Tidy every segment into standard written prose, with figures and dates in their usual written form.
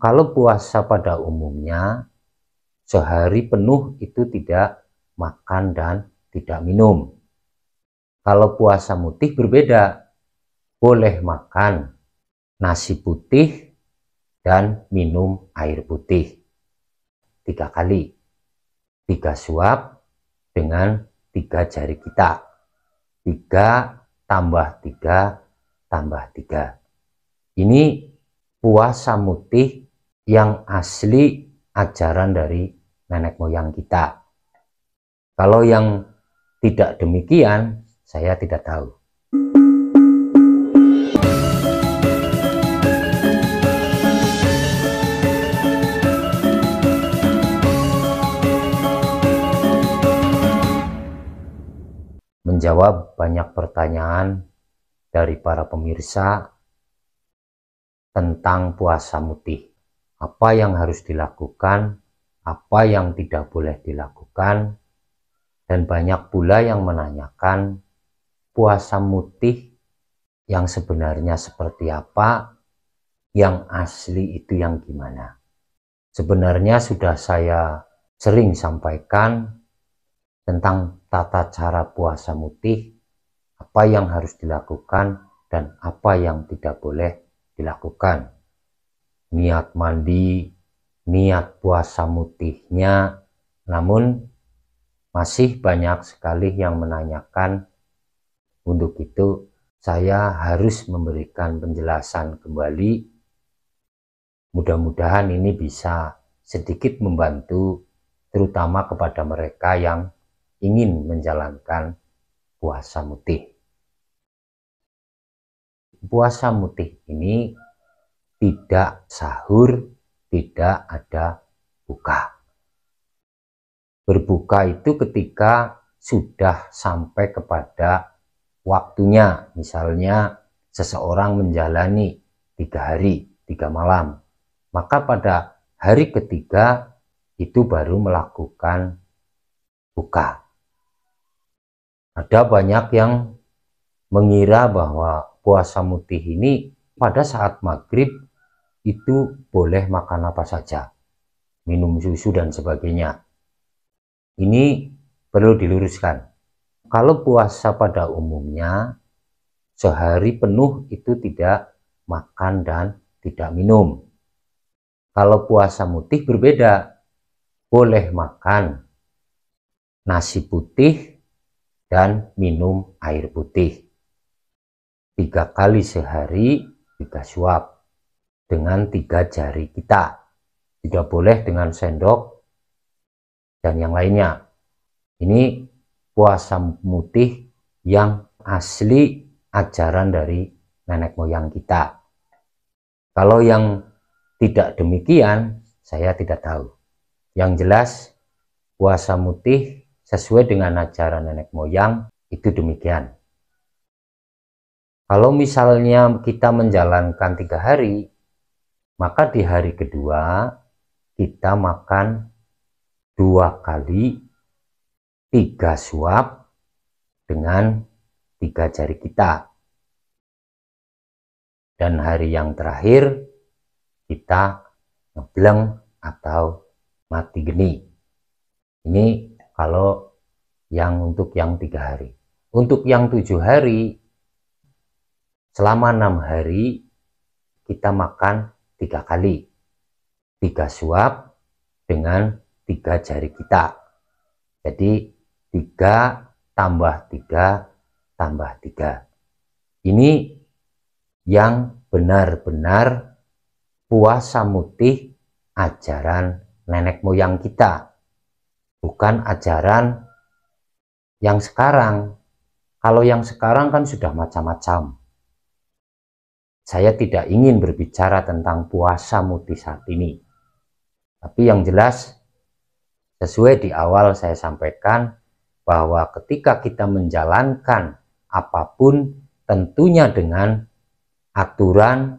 Kalau puasa pada umumnya, sehari penuh itu tidak makan dan tidak minum. Kalau puasa mutih berbeda, boleh makan nasi putih dan minum air putih 3 kali, 3 suap dengan 3 jari kita, 3 tambah 3 tambah 3. Ini puasa mutih yang asli ajaran dari nenek moyang kita. Kalau yang tidak demikian, saya tidak tahu. Menjawab banyak pertanyaan dari para pemirsa tentang puasa mutih. Apa yang harus dilakukan, apa yang tidak boleh dilakukan, dan banyak pula yang menanyakan puasa mutih yang sebenarnya seperti apa, yang asli itu yang gimana. Sebenarnya sudah saya sering sampaikan tentang tata cara puasa mutih, apa yang harus dilakukan dan apa yang tidak boleh dilakukan. Niat mandi, niat puasa mutihnya, namun masih banyak sekali yang menanyakan. Untuk itu saya harus memberikan penjelasan kembali. Mudah-mudahan ini bisa sedikit membantu, terutama kepada mereka yang ingin menjalankan puasa mutih. Puasa mutih ini tidak sahur, tidak ada buka. Berbuka itu ketika sudah sampai kepada waktunya, misalnya seseorang menjalani 3 hari 3 malam, maka pada hari ketiga itu baru melakukan buka. Ada banyak yang mengira bahwa puasa mutih ini pada saat maghrib itu boleh makan apa saja, minum susu dan sebagainya. Ini perlu diluruskan. Kalau puasa pada umumnya, sehari penuh itu tidak makan dan tidak minum. Kalau puasa mutih berbeda, boleh makan nasi putih dan minum air putih 3 kali sehari, 3 suap dengan 3 jari kita. Tidak boleh dengan sendok dan yang lainnya. Ini puasa mutih yang asli ajaran dari nenek moyang kita. Kalau yang tidak demikian, saya tidak tahu. Yang jelas, puasa mutih sesuai dengan ajaran nenek moyang itu demikian. Kalau misalnya kita menjalankan 3 hari, maka di hari kedua kita makan 2 kali 3 suap dengan 3 jari kita. Dan hari yang terakhir kita ngebleng atau mati geni. Ini kalau yang untuk yang 3 hari. Untuk yang 7 hari, selama 6 hari kita makan 3 kali 3 suap dengan 3 jari kita. Jadi 3 tambah 3 tambah 3. Ini yang benar-benar puasa mutih ajaran nenek moyang kita. Bukan ajaran yang sekarang. Kalau yang sekarang kan sudah macam-macam. Saya tidak ingin berbicara tentang puasa mutih saat ini. Tapi yang jelas, sesuai di awal saya sampaikan bahwa ketika kita menjalankan apapun tentunya dengan aturan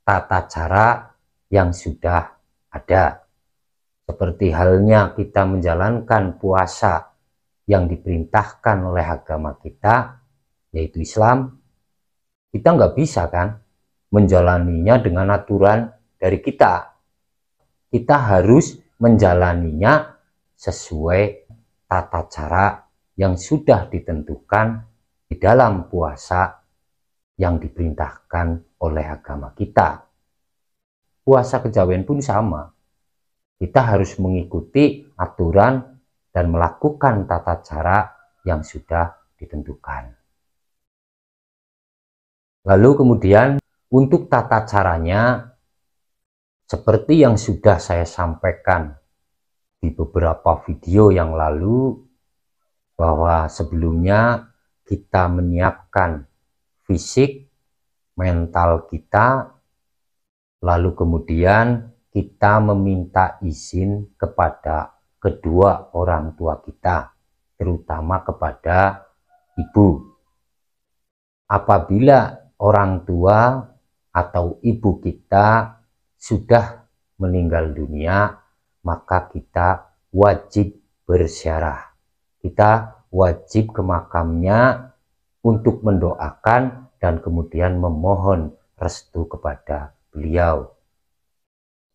tata cara yang sudah ada. Seperti halnya kita menjalankan puasa yang diperintahkan oleh agama kita, yaitu Islam, kita nggak bisa kan menjalaninya dengan aturan dari kita. kita harus menjalaninya sesuai tata cara yang sudah ditentukan di dalam puasa yang diperintahkan oleh agama kita. Puasa kejawen pun sama. Kita harus mengikuti aturan dan melakukan tata cara yang sudah ditentukan. Lalu kemudian untuk tata caranya, seperti yang sudah saya sampaikan di beberapa video yang lalu, bahwa sebelumnya kita menyiapkan fisik, mental kita, lalu kemudian kita meminta izin kepada kedua orang tua kita, terutama kepada ibu. Apabila orang tua atau ibu kita sudah meninggal dunia, maka kita wajib berziarah. Kita wajib ke makamnya untuk mendoakan dan kemudian memohon restu kepada beliau.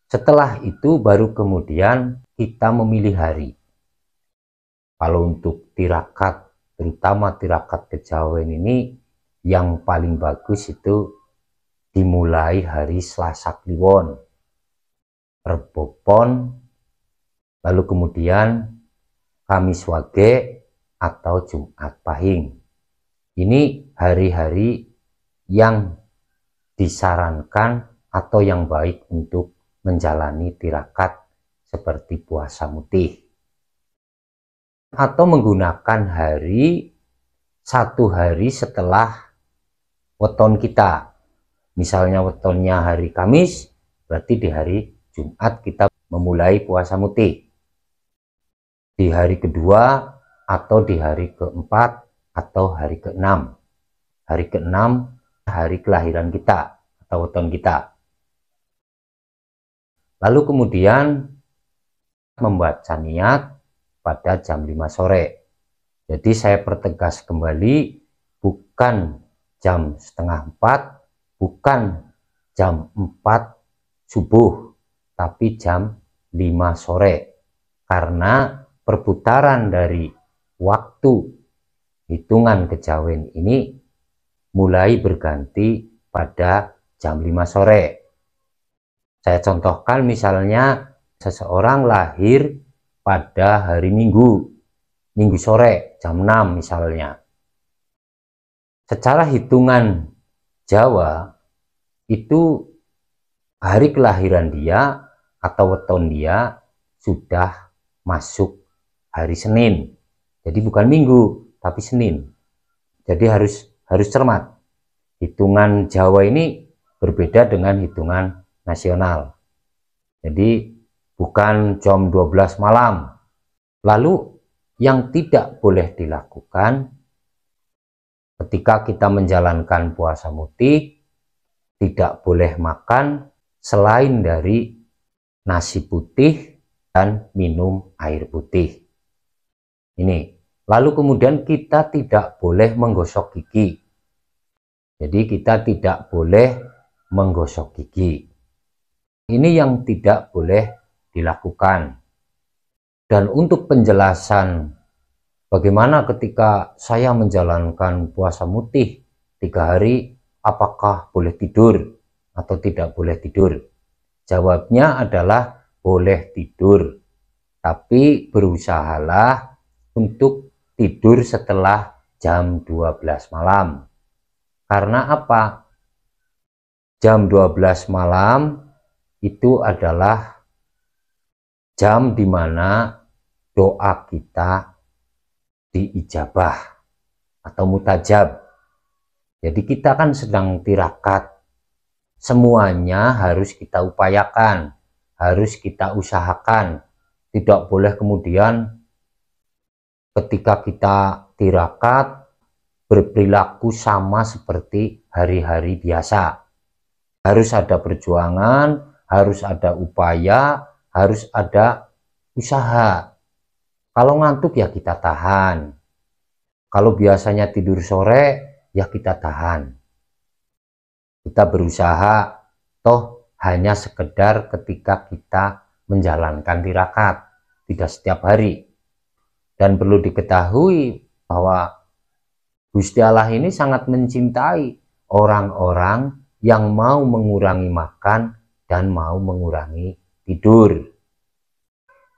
Setelah itu baru kemudian kita memilih hari. Kalau untuk tirakat, terutama tirakat kejawen ini, yang paling bagus itu dimulai hari Selasa Kliwon, Rebo Pon, lalu kemudian Kamis Wage atau Jumat Pahing. Ini hari-hari yang disarankan atau yang baik untuk menjalani tirakat seperti puasa mutih. Atau menggunakan hari satu hari setelah weton kita. Misalnya wetonnya hari Kamis, berarti di hari Jumat kita memulai puasa mutih. Di hari kedua atau di hari keempat atau hari keenam. Hari keenam hari kelahiran kita atau weton kita. Lalu kemudian membaca niat pada jam 5 sore. Jadi saya pertegas kembali, bukan jam setengah 4, bukan jam 4 subuh, tapi jam 5 sore. Karena perputaran dari waktu hitungan kejawen ini mulai berganti pada jam 5 sore. Saya contohkan misalnya seseorang lahir pada hari Minggu sore jam 6 misalnya. Secara hitungan Jawa itu hari kelahiran dia atau weton dia sudah masuk hari Senin. Jadi bukan Minggu tapi Senin. Jadi harus cermat. Hitungan Jawa ini berbeda dengan hitungan nasional. Jadi bukan jam 12 malam. Lalu yang tidak boleh dilakukan ketika kita menjalankan puasa mutih, tidak boleh makan selain dari nasi putih dan minum air putih. Ini. Lalu kemudian kita tidak boleh menggosok gigi. Jadi kita tidak boleh menggosok gigi. Ini yang tidak boleh dilakukan. Dan untuk penjelasan bagaimana ketika saya menjalankan puasa mutih 3 hari, apakah boleh tidur atau tidak boleh tidur? Jawabnya adalah boleh tidur, tapi berusahalah untuk tidur setelah jam 12 malam. Karena apa? Jam 12 malam itu adalah jam di mana doa kita diijabah atau mutajab. Jadi kita kan sedang tirakat, semuanya harus kita upayakan, harus kita usahakan. Tidak boleh kemudian ketika kita tirakat berperilaku sama seperti hari-hari biasa. Harus ada perjuangan, harus ada upaya, harus ada usaha. Kalau ngantuk ya kita tahan. Kalau biasanya tidur sore ya kita tahan. Kita berusaha, toh hanya sekedar ketika kita menjalankan tirakat, tidak setiap hari. Dan perlu diketahui bahwa Gusti Allah ini sangat mencintai orang-orang yang mau mengurangi makan dan mau mengurangi tidur.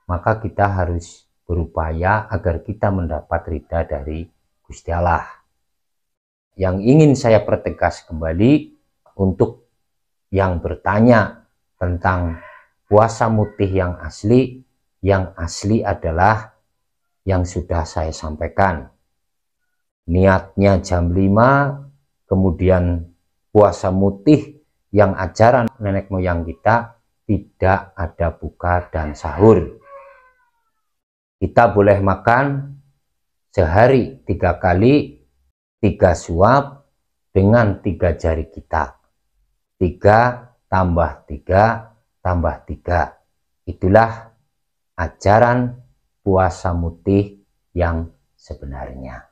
Maka kita harus berupaya agar kita mendapat ridha dari Gusti Allah. Yang ingin saya pertegas kembali untuk yang bertanya tentang puasa mutih yang asli adalah yang sudah saya sampaikan. Niatnya jam 5, kemudian puasa mutih yang ajaran nenek moyang kita tidak ada buka dan sahur. Kita boleh makan sehari 3 kali, 3 suap dengan 3 jari kita. 3 tambah 3 tambah 3. Itulah ajaran puasa mutih yang sebenarnya.